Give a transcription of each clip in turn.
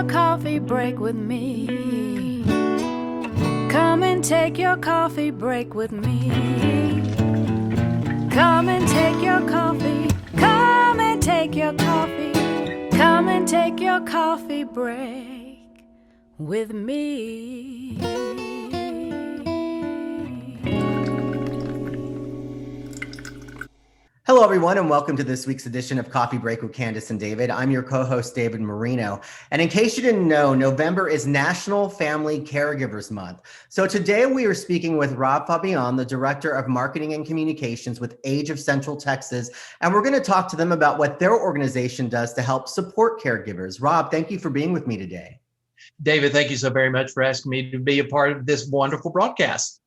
coffee break with me. Come and take your coffee break with me. Come and take your coffee. Come and take your coffee. Come and take your coffee break with me. Hello, everyone, and welcome to this week's edition of Coffee Break with Candace and David. I'm your co-host, David Marino. And in case you didn't know, November is National Family Caregivers Month. So today we are speaking with Rob Faubion, the Director of Marketing and Communications with Age of Central Texas. And we're going to talk to them about what their organization does to help support caregivers. Rob, thank you for being with me today. David, thank you so very much for asking me to be a part of this wonderful broadcast.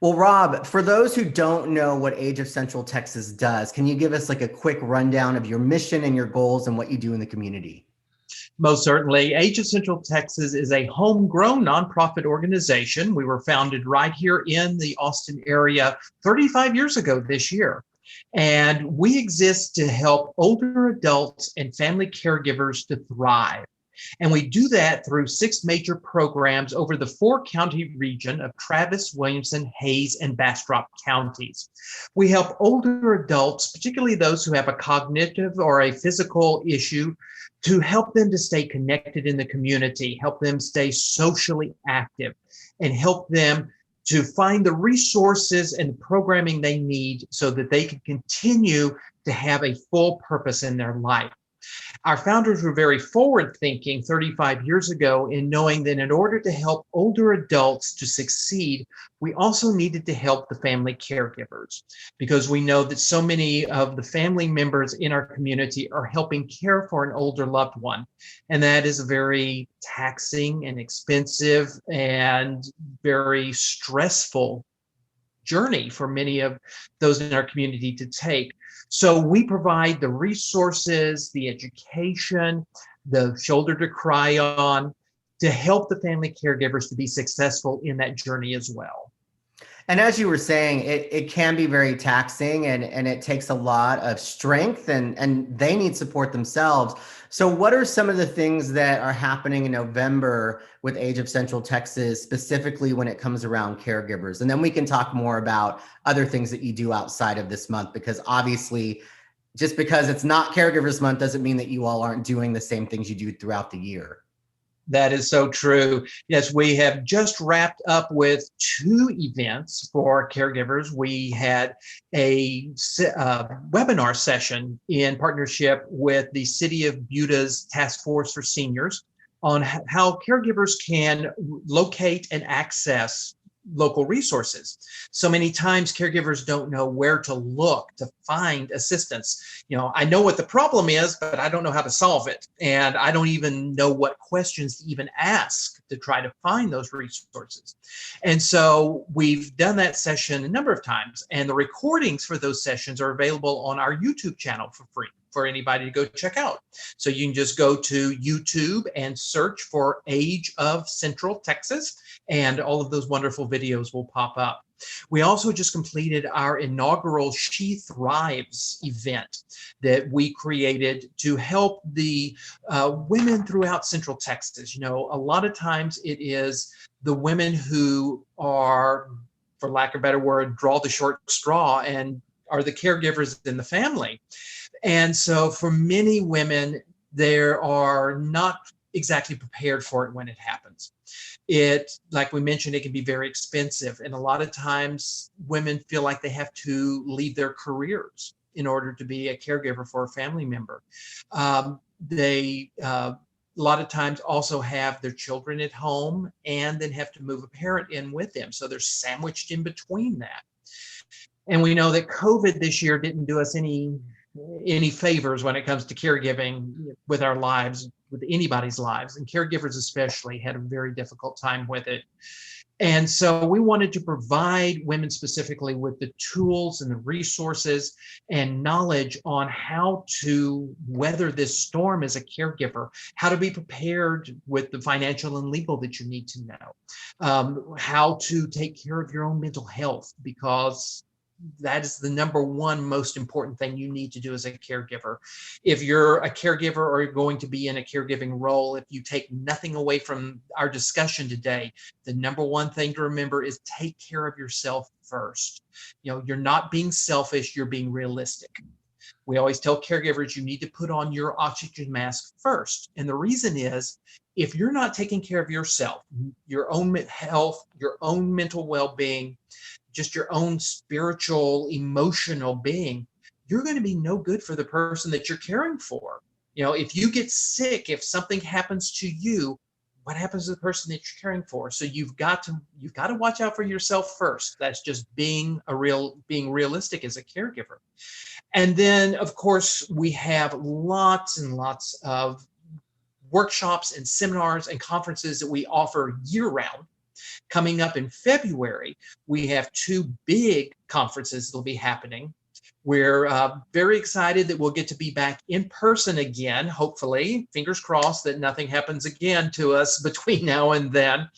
Well, Rob, for those who don't know what Age of Central Texas does, can you give us like a quick rundown of your mission and your goals and what you do in the community? Most certainly. Age of Central Texas is a homegrown nonprofit organization. We were founded right here in the Austin area 35 years ago this year. And we exist to help older adults and family caregivers to thrive. And we do that through 6 major programs over the 4-county region of Travis, Williamson, Hayes, and Bastrop counties. We help older adults, particularly those who have a cognitive or a physical issue, to help them to stay connected in the community, help them stay socially active, and help them to find the resources and the programming they need so that they can continue to have a full purpose in their life. Our founders were very forward-thinking 35 years ago in knowing that in order to help older adults to succeed, we also needed to help the family caregivers, because we know that so many of the family members in our community are helping care for an older loved one. And that is a very taxing and expensive and very stressful journey for many of those in our community to take. So we provide the resources, the education, the shoulder to cry on to help the family caregivers to be successful in that journey as well. And as you were saying, it can be very taxing and it takes a lot of strength and they need support themselves. So what are some of the things that are happening in November with Age of Central Texas, specifically when it comes around caregivers? And then we can talk more about other things that you do outside of this month, because obviously just because it's not Caregivers Month doesn't mean that you all aren't doing the same things you do throughout the year. That is so true. Yes, we have just wrapped up with 2 events for caregivers. We had a webinar session in partnership with the City of Buta's Task Force for Seniors on how caregivers can locate and access local resources. So many times caregivers don't know where to look to find assistance. You know, I know what the problem is, but I don't know how to solve it. And I don't even know what questions to even ask to try to find those resources. And so we've done that session a number of times, and the recordings for those sessions are available on our YouTube channel for free for anybody to go check out. So you can just go to YouTube and search for Age of Central Texas, and all of those wonderful videos will pop up. We also just completed our inaugural She Thrives event that we created to help the women throughout Central Texas. You know, a lot of times it is the women who are, for lack of a better word, draw the short straw and are the caregivers in the family. And so for many women, they are not exactly prepared for it when it happens. It, like we mentioned, it can be very expensive. And a lot of times women feel like they have to leave their careers in order to be a caregiver for a family member. They a lot of times also have their children at home and then have to move a parent in with them. So they're sandwiched in between that. And we know that COVID this year didn't do us any favors when it comes to caregiving with our lives, with anybody's lives, and caregivers especially had a very difficult time with it. And so we wanted to provide women specifically with the tools and the resources and knowledge on how to weather this storm as a caregiver, how to be prepared with the financial and legal that you need to know, how to take care of your own mental health, because that is the number one most important thing you need to do as a caregiver. If you're a caregiver or you're going to be in a caregiving role, if you take nothing away from our discussion today, the number one thing to remember is take care of yourself first. You're not being selfish, you're being realistic. We always tell caregivers you need to put on your oxygen mask first. And the reason is, if you're not taking care of yourself, your own health, your own mental well-being, just your own spiritual, emotional being, you're going to be no good for the person that you're caring for. If you get sick, if something happens to you, what happens to the person that you're caring for? So you've got to watch out for yourself first. That's just being realistic as a caregiver. And then, of course, we have lots and lots of workshops and seminars and conferences that we offer year-round. Coming up in February, we have 2 big conferences that will be happening. We're very excited that we'll get to be back in person again, hopefully. Fingers crossed that nothing happens again to us between now and then.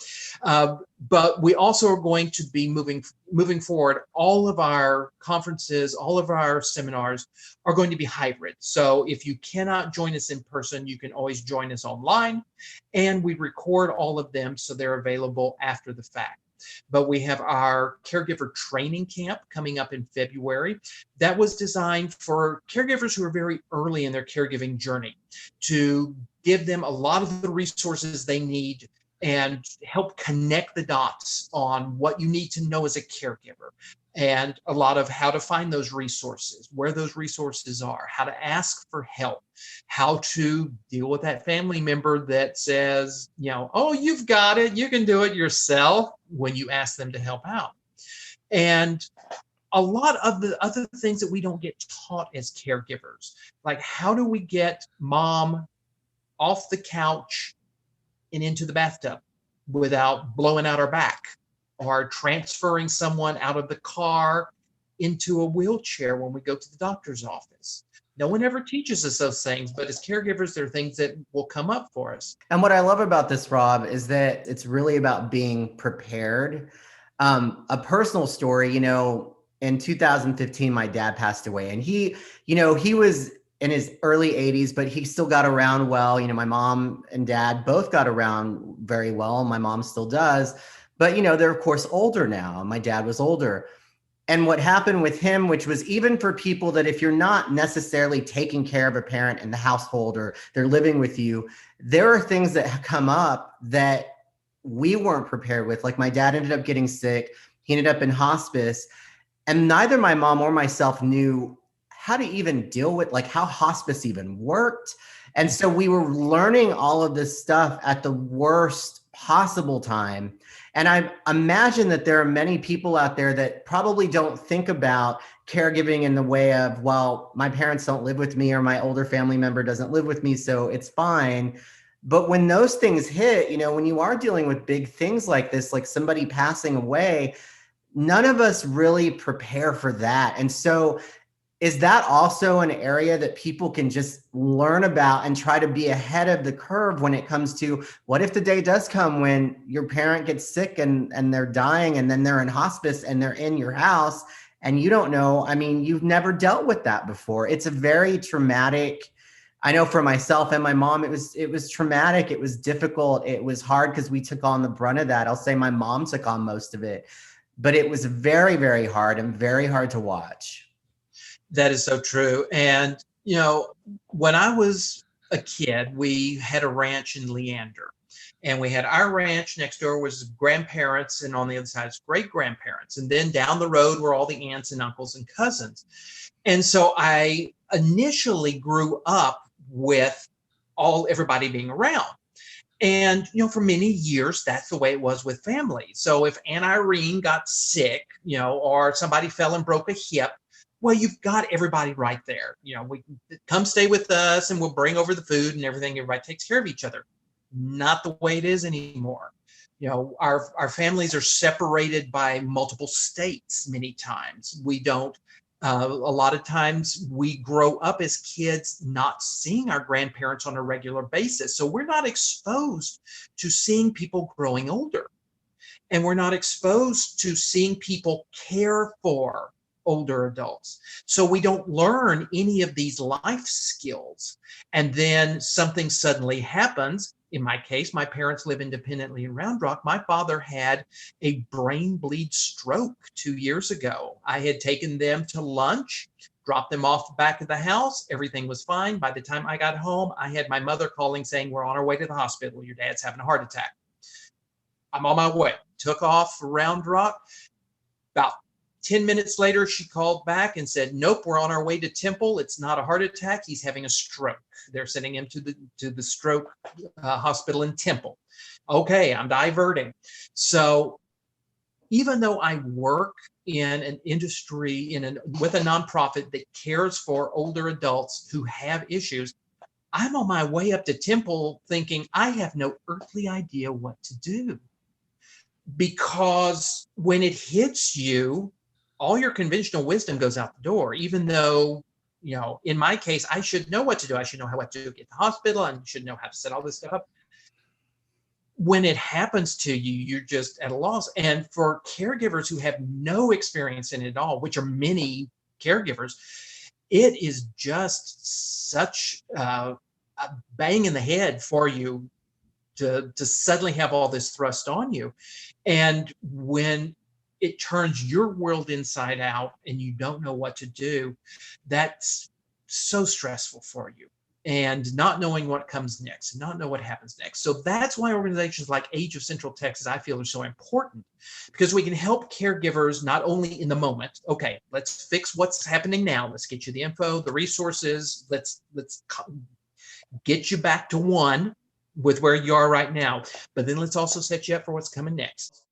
But we also are going to be moving forward. All of our conferences, all of our seminars are going to be hybrid. So if you cannot join us in person, you can always join us online. And we record all of them so they're available after the fact. But we have our caregiver training camp coming up in February. That was designed for caregivers who are very early in their caregiving journey, to give them a lot of the resources they need and help connect the dots on what you need to know as a caregiver, and a lot of how to find those resources, where those resources are, how to ask for help, how to deal with that family member that says, oh, you've got it, you can do it yourself, when you ask them to help out. And a lot of the other things that we don't get taught as caregivers, like how do we get mom off the couch and into the bathtub without blowing out our back, or transferring someone out of the car into a wheelchair when we go to the doctor's office. No one ever teaches us those things, but as caregivers, there are things that will come up for us. And what I love about this, Rob, is that it's really about being prepared. A personal story, in 2015, my dad passed away, and he was in his early 80s, but he still got around well. My mom and dad both got around very well. My mom still does. But, they're of course older now. My dad was older. And what happened with him, which was even for people that if you're not necessarily taking care of a parent in the household or they're living with you, there are things that come up that we weren't prepared with. Like my dad ended up getting sick. He ended up in hospice. And neither my mom or myself knew how to even deal with how hospice even worked. And so we were learning all of this stuff at the worst possible time. And I imagine that there are many people out there that probably don't think about caregiving in the way of, well, my parents don't live with me or my older family member doesn't live with me, so it's fine. But when those things hit, when you are dealing with big things like this, like somebody passing away, none of us really prepare for that. And so is that also an area that people can just learn about and try to be ahead of the curve when it comes to what if the day does come when your parent gets sick and they're dying and then they're in hospice and they're in your house and you don't know? I mean, you've never dealt with that before. It's a very traumatic. I know for myself and my mom, it was traumatic. It was difficult. It was hard because we took on the brunt of that. I'll say my mom took on most of it, but it was very, very hard and very hard to watch. That is so true. And, when I was a kid, we had a ranch in Leander, and we had our ranch. Next door was grandparents, and on the other side is great grandparents. And then down the road were all the aunts and uncles and cousins. And so I initially grew up with everybody being around. And, for many years, that's the way it was with family. So if Aunt Irene got sick, or somebody fell and broke a hip, well, you've got everybody right there. We come stay with us and we'll bring over the food and everything. Everybody takes care of each other. Not the way it is anymore. Our families are separated by multiple states many times. We don't, a lot of times we grow up as kids not seeing our grandparents on a regular basis. So we're not exposed to seeing people growing older. And we're not exposed to seeing people care for older adults. So we don't learn any of these life skills. And then something suddenly happens. In my case, my parents live independently in Round Rock. My father had a brain bleed stroke 2 years ago. I had taken them to lunch, dropped them off the back of the house. Everything was fine. By the time I got home, I had my mother calling saying, "We're on our way to the hospital. Your dad's having a heart attack." I'm on my way. Took off for Round Rock. About 10 minutes later, she called back and said, "Nope, we're on our way to Temple. It's not a heart attack. He's having a stroke. They're sending him to the stroke hospital in Temple." Okay, I'm diverting. So even though I work in an industry with a nonprofit that cares for older adults who have issues, I'm on my way up to Temple thinking I have no earthly idea what to do. Because when it hits you, all your conventional wisdom goes out the door, even though, in my case, I should know what to do. I should know what to do at the hospital. I should know how to set all this stuff up. When it happens to you, you're just at a loss. And for caregivers who have no experience in it at all, which are many caregivers, it is just such a bang in the head for you to suddenly have all this thrust on you. And when it turns your world inside out and you don't know what to do, that's so stressful for you. And not knowing what comes next and not know what happens next. So that's why organizations like Age of Central Texas, I feel, are so important, because we can help caregivers not only in the moment. Okay, let's fix what's happening now. Let's get you the info, the resources. Let's get you back to one with where you are right now. But then let's also set you up for what's coming next.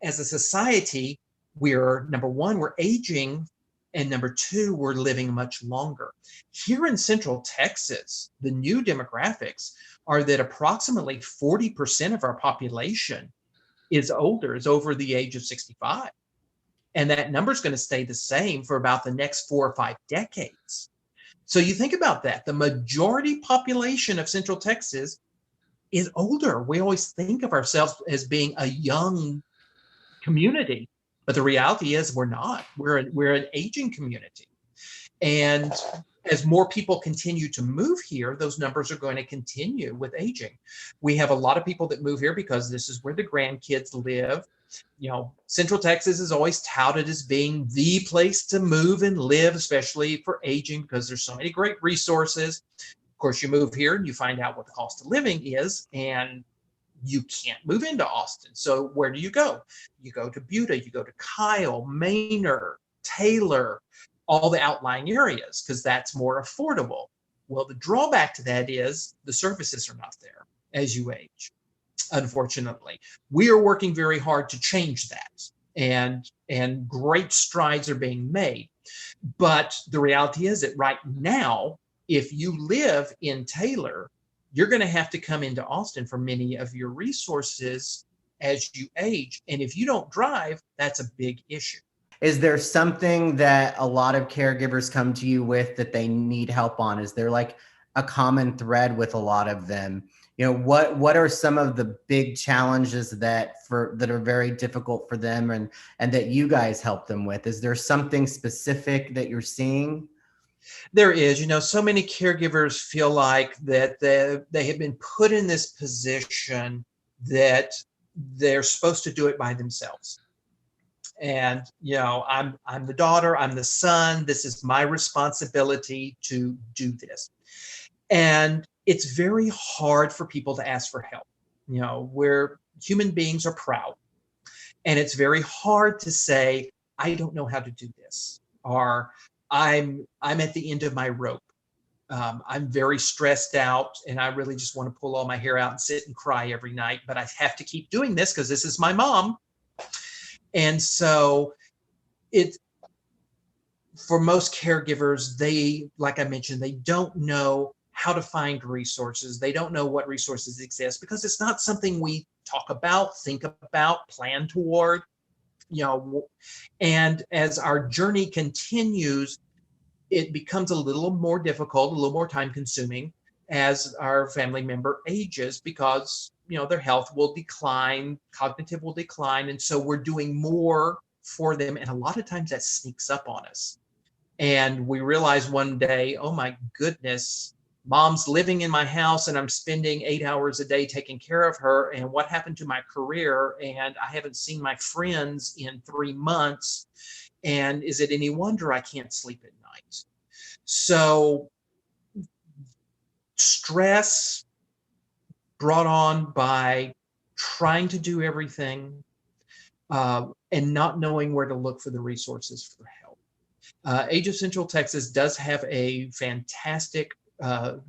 As a society, we're, number one, we're aging, and number two, we're living much longer. Here in Central Texas, the new demographics are that approximately 40% of our population is older, is over the age of 65. And that number is going to stay the same for about the next 4 or 5 decades. So you think about that. The majority population of Central Texas is older. We always think of ourselves as being a young community, but the reality is we're not. We're an aging community. And as more people continue to move here, those numbers are going to continue with aging. We have a lot of people that move here because this is where the grandkids live. Central Texas is always touted as being the place to move and live, especially for aging, because there's so many great resources. Of course, you move here and you find out what the cost of living is, and you can't move into Austin. So where do you go? You go to Buda, you go to Kyle, Manor, Taylor, all the outlying areas, because that's more affordable. Well, the drawback to that is the services are not there as you age, unfortunately. We are working very hard to change that, and great strides are being made. But the reality is that right now, if you live in Taylor, you're going to have to come into Austin for many of your resources as you age. And if you don't drive, that's a big issue. Is there something that a lot of caregivers come to you with that they need help on? Is there like a common thread with a lot of them? What are some of the big challenges that are very difficult for them and that you guys help them with? Is there something specific that you're seeing? There is. So many caregivers feel like that they have been put in this position that they're supposed to do it by themselves. And, I'm the daughter, I'm the son, this is my responsibility to do this. And it's very hard for people to ask for help. Where human beings are proud. And it's very hard to say, I don't know how to do this, or I'm at the end of my rope. I'm very stressed out and I really just want to pull all my hair out and sit and cry every night, but I have to keep doing this because this is my mom. And so for most caregivers, like I mentioned, they don't know how to find resources. They don't know what resources exist because it's not something we talk about, think about, plan toward. And as our journey continues, it becomes a little more difficult, a little more time consuming as our family member ages, because their health will decline, cognitive will decline, and so we're doing more for them. And a lot of times that sneaks up on us. And we realize one day, oh my goodness, mom's living in my house and I'm spending 8 hours a day taking care of her. And what happened to my career? And I haven't seen my friends in 3 months. And is it any wonder I can't sleep at night? So stress brought on by trying to do everything and not knowing where to look for the resources for help. Age of Central Texas does have a fantastic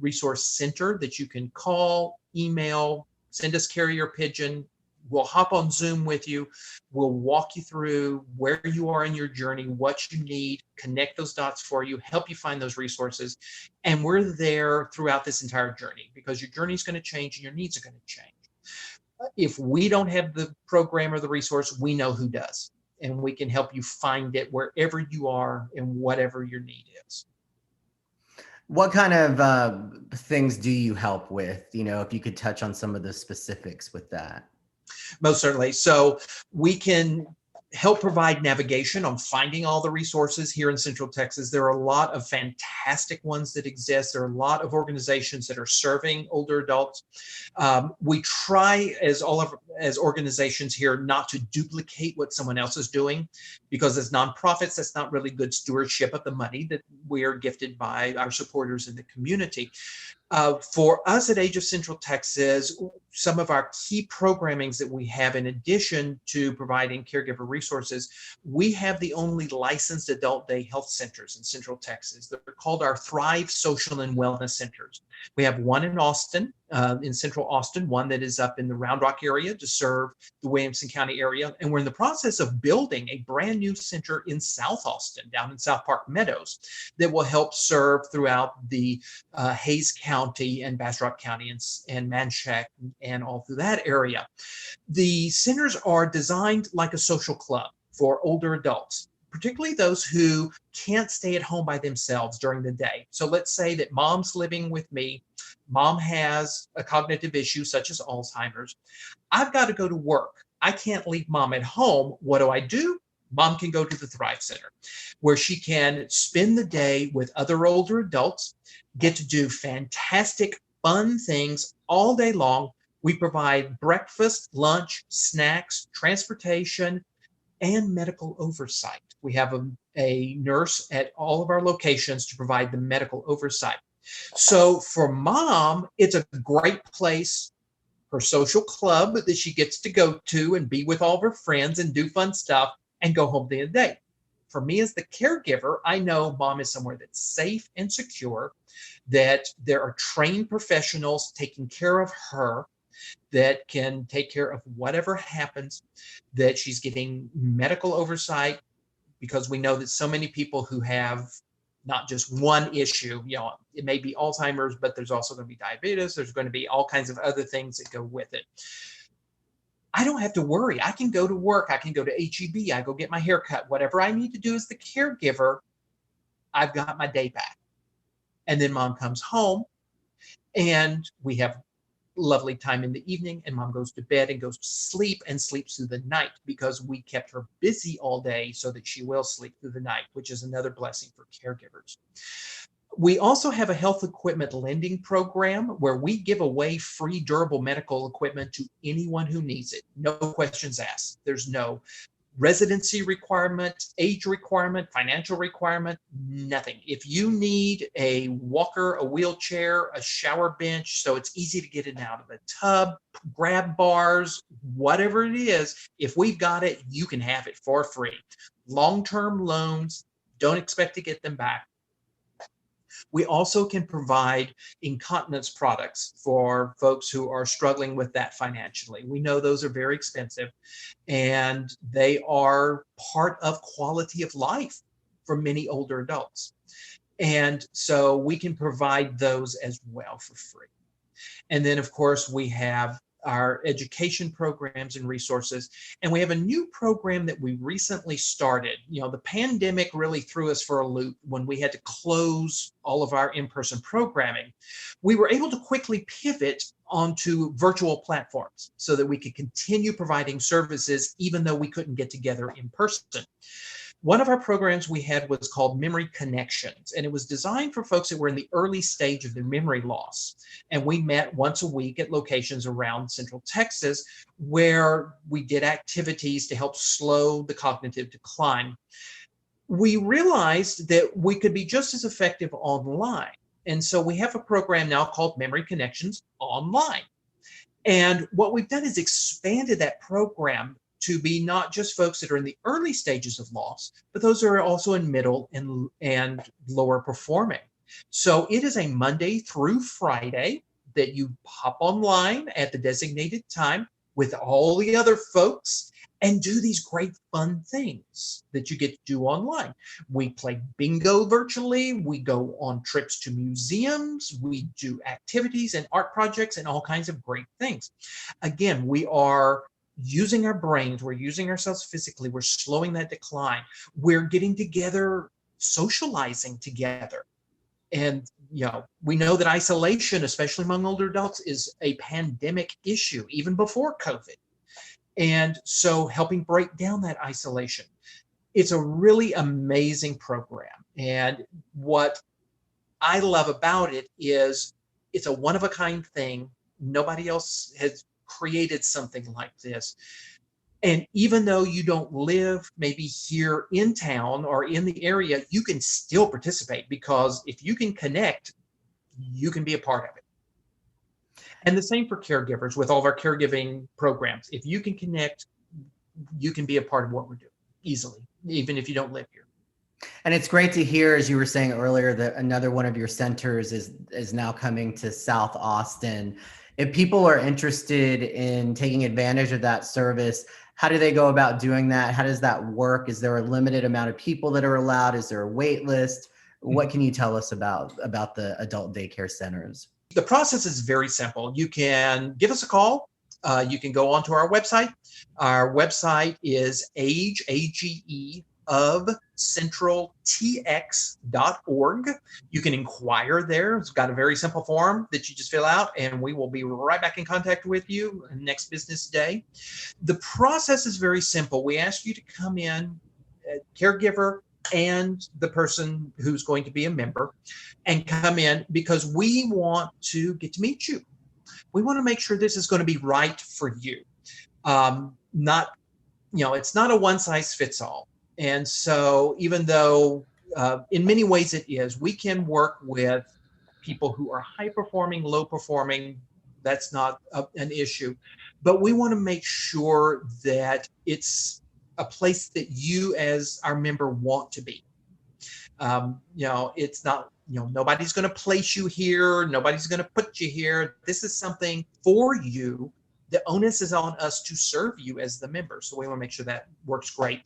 resource center that you can call, email, send us carrier pigeon. We'll hop on Zoom with you. We'll walk you through where you are in your journey, what you need, connect those dots for you, help you find those resources. And we're there throughout this entire journey because your journey is going to change and your needs are going to change. If we don't have the program or the resource, we know who does. And we can help you find it wherever you are and whatever your need is. What kind of things do you help with? If you could touch on some of the specifics with that. Most certainly. So we can help provide navigation on finding all the resources here in Central Texas. There are a lot of fantastic ones that exist. There are a lot of organizations that are serving older adults. We try as organizations here not to duplicate what someone else is doing, because as nonprofits, that's not really good stewardship of the money that we are gifted by our supporters in the community. For us at Age of Central Texas, some of our key programmings that we have, in addition to providing caregiver resources, we have the only licensed adult day health centers in Central Texas. They're called our Thrive Social and Wellness Centers. We have one in Austin, in Central Austin, one that is up in the Round Rock area to serve the Williamson County area. And we're in the process of building a brand new center in South Austin, down in South Park Meadows, that will help serve throughout the Hays County and Bastrop County and Manchac and all through that area. The centers are designed like a social club for older adults, particularly those who can't stay at home by themselves during the day. So let's say that mom's living with me. Mom has a cognitive issue such as Alzheimer's. I've got to go to work. I can't leave mom at home. What do? Mom can go to the Thrive Center, where she can spend the day with other older adults, get to do fantastic, fun things all day long. We provide breakfast, lunch, snacks, transportation, and medical oversight. We have a nurse at all of our locations to provide the medical oversight. So for mom, it's a great place, her social club that she gets to go to and be with all of her friends and do fun stuff and go home at the end of the day. For me as the caregiver, I know mom is somewhere that's safe and secure, that there are trained professionals taking care of her, that can take care of whatever happens, that she's getting medical oversight, because we know that so many people who have not just one issue, it may be Alzheimer's, but there's also going to be diabetes. There's going to be all kinds of other things that go with it. I don't have to worry. I can go to work. I can go to HEB. I go get my hair cut. Whatever I need to do as the caregiver, I've got my day back. And then mom comes home and we have lovely time in the evening, and mom goes to bed and goes to sleep and sleeps through the night, because we kept her busy all day so that she will sleep through the night, which is another blessing for caregivers. We also have a health equipment lending program where we give away free durable medical equipment to anyone who needs it. No questions asked. There's no residency requirement, age requirement, financial requirement, nothing. If you need a walker, a wheelchair, a shower bench, so it's easy to get in and out of the tub, grab bars, whatever it is, if we've got it, you can have it for free. Long-term loans, don't expect to get them back. We also can provide incontinence products for folks who are struggling with that financially. We know those are very expensive, and they are part of quality of life for many older adults. And so we can provide those as well for free. And then, of course, we have our education programs and resources. And we have a new program that we recently started. The pandemic really threw us for a loop when we had to close all of our in-person programming. We were able to quickly pivot onto virtual platforms so that we could continue providing services even though we couldn't get together in person. One of our programs we had was called Memory Connections, and it was designed for folks that were in the early stage of their memory loss. And we met once a week at locations around Central Texas where we did activities to help slow the cognitive decline. We realized that we could be just as effective online. And so we have a program now called Memory Connections Online. And what we've done is expanded that program to be not just folks that are in the early stages of loss, but those that are also in middle and lower performing. So it is a Monday through Friday that you hop online at the designated time with all the other folks and do these great fun things that you get to do online. We play bingo virtually. We go on trips to museums. We do activities and art projects and all kinds of great things. Again, we are using our brains, we're using ourselves physically, we're slowing that decline, we're getting together, socializing together. And we know that isolation, especially among older adults, is a pandemic issue even before COVID. And so helping break down that isolation. It's a really amazing program. And what I love about it is it's a one-of-a-kind thing. Nobody else has created something like this. And even though you don't live maybe here in town or in the area, you can still participate, because if you can connect, you can be a part of it. And the same for caregivers with all of our caregiving programs. If you can connect, you can be a part of what we're doing easily, even if you don't live here. And it's great to hear, as you were saying earlier, that another one of your centers is now coming to South Austin. If people are interested in taking advantage of that service, how do they go about doing that? How does that work? Is there a limited amount of people that are allowed? Is there a wait list? What can you tell us about the adult daycare centers? The process is very simple. You can give us a call. You can go onto our website. Our website is age, of centraltx.org. You can inquire there. It's got a very simple form that you just fill out, and we will be right back in contact with you next business day. The process is very simple. We ask you to come in, caregiver and the person who's going to be a member, and come in because we want to get to meet you. We want to make sure this is going to be right for you. It's not a one size fits all. And so even though in many ways it is, we can work with people who are high performing, low performing. That's not an issue. But we want to make sure that it's a place that you as our member want to be. It's not, nobody's going to place you here. Nobody's going to put you here. This is something for you. The onus is on us to serve you as the member. So we want to make sure that works great.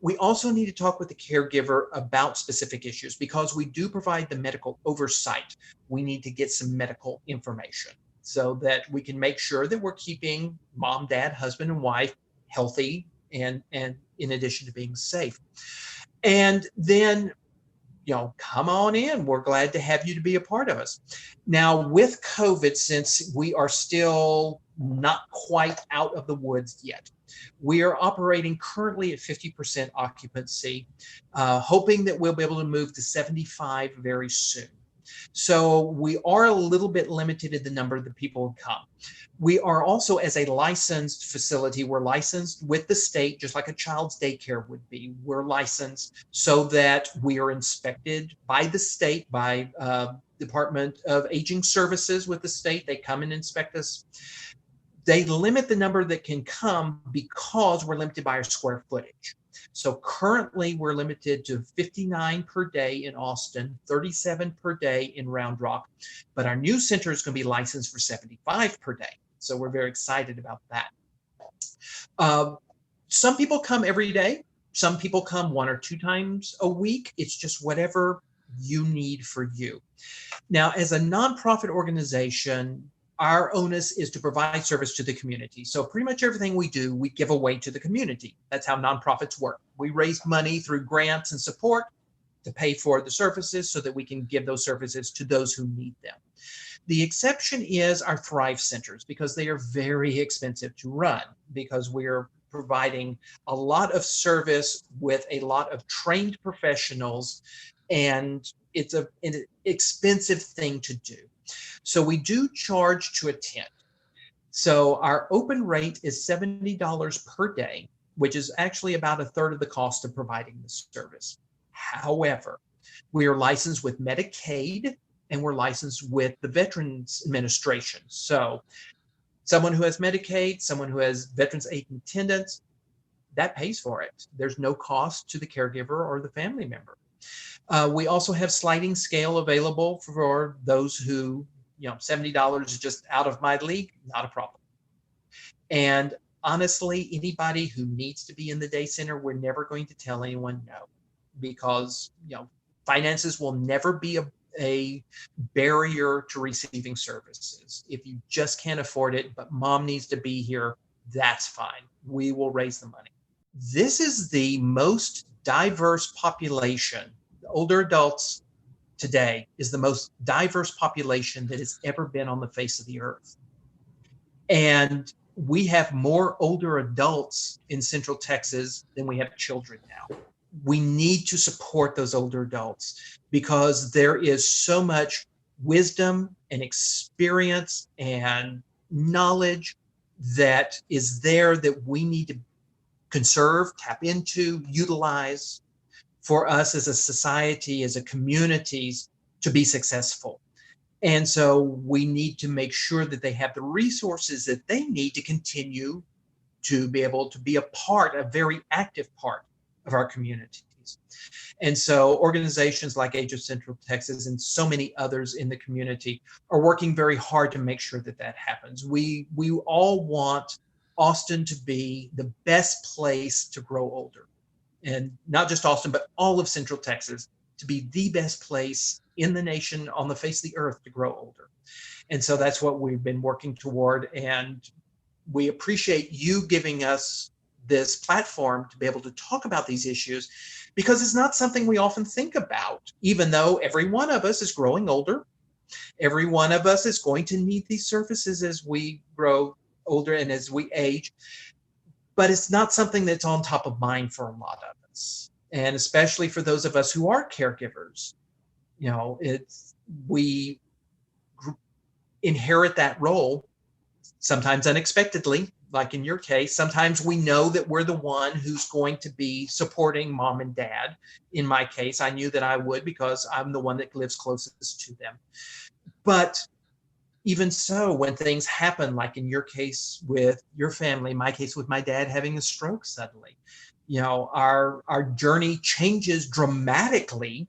We also need to talk with the caregiver about specific issues because we do provide the medical oversight. We need to get some medical information so that we can make sure that we're keeping mom, dad, husband, and wife healthy and in addition to being safe. And then come on in. We're glad to have you to be a part of us. Now, with COVID, since we are still not quite out of the woods yet, we are operating currently at 50% occupancy, hoping that we'll be able to move to 75 very soon. So we are a little bit limited in the number of the people who come. We are also, as a licensed facility, we're licensed with the state, just like a child's daycare would be. We're licensed so that we are inspected by the state, by Department of Aging Services with the state. They come and inspect us. They limit the number that can come because we're limited by our square footage. So currently we're limited to 59 per day in Austin, 37 per day in Round Rock, but our new center is going to be licensed for 75 per day. So we're very excited about that. Some people come every day. Some people come 1 or 2 times a week. It's just whatever you need for you. Now, as a nonprofit organization, our onus is to provide service to the community. So pretty much everything we do, we give away to the community. That's how nonprofits work. We raise money through grants and support to pay for the services so that we can give those services to those who need them. The exception is our Thrive Centers, because they are very expensive to run, because we're providing a lot of service with a lot of trained professionals, and it's an expensive thing to do. So we do charge to attend. So our open rate is $70 per day, which is actually about a third of the cost of providing the service. However, we are licensed with Medicaid and we're licensed with the Veterans Administration. So someone who has Medicaid, someone who has Veterans Aid and Attendance, that pays for it. There's no cost to the caregiver or the family member. We also have sliding scale available for those who, $70 is just out of my league, not a problem. And honestly, anybody who needs to be in the day center, we're never going to tell anyone no, because, finances will never be a barrier to receiving services. If you just can't afford it, but mom needs to be here, that's fine. We will raise the money. This is the most diverse population. The older adults today is the most diverse population that has ever been on the face of the earth. And we have more older adults in Central Texas than we have children now. We need to support those older adults because there is so much wisdom and experience and knowledge that is there that we need to conserve, tap into, utilize for us as a society, as a community, to be successful. And so we need to make sure that they have the resources that they need to continue to be able to be a very active part of our communities. And so organizations like Age of Central Texas and so many others in the community are working very hard to make sure that that happens. We all want Austin to be the best place to grow older. And not just Austin, but all of Central Texas to be the best place in the nation on the face of the earth to grow older. And so that's what we've been working toward. And we appreciate you giving us this platform to be able to talk about these issues, because it's not something we often think about, even though every one of us is growing older. Every one of us is going to need these services as we grow older and as we age. But it's not something that's on top of mind for a lot of us. And especially for those of us who are caregivers, we inherit that role, sometimes unexpectedly, like in your case. Sometimes we know that we're the one who's going to be supporting mom and dad. In my case, I knew that I would because I'm the one that lives closest to them. But even so, when things happen, like in your case with your family, my case with my dad having a stroke suddenly, our journey changes dramatically,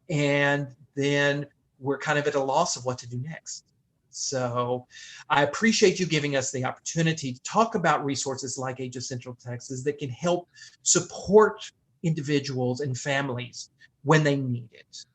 and then we're kind of at a loss of what to do next. So I appreciate you giving us the opportunity to talk about resources like Age of Central Texas that can help support individuals and families when they need it.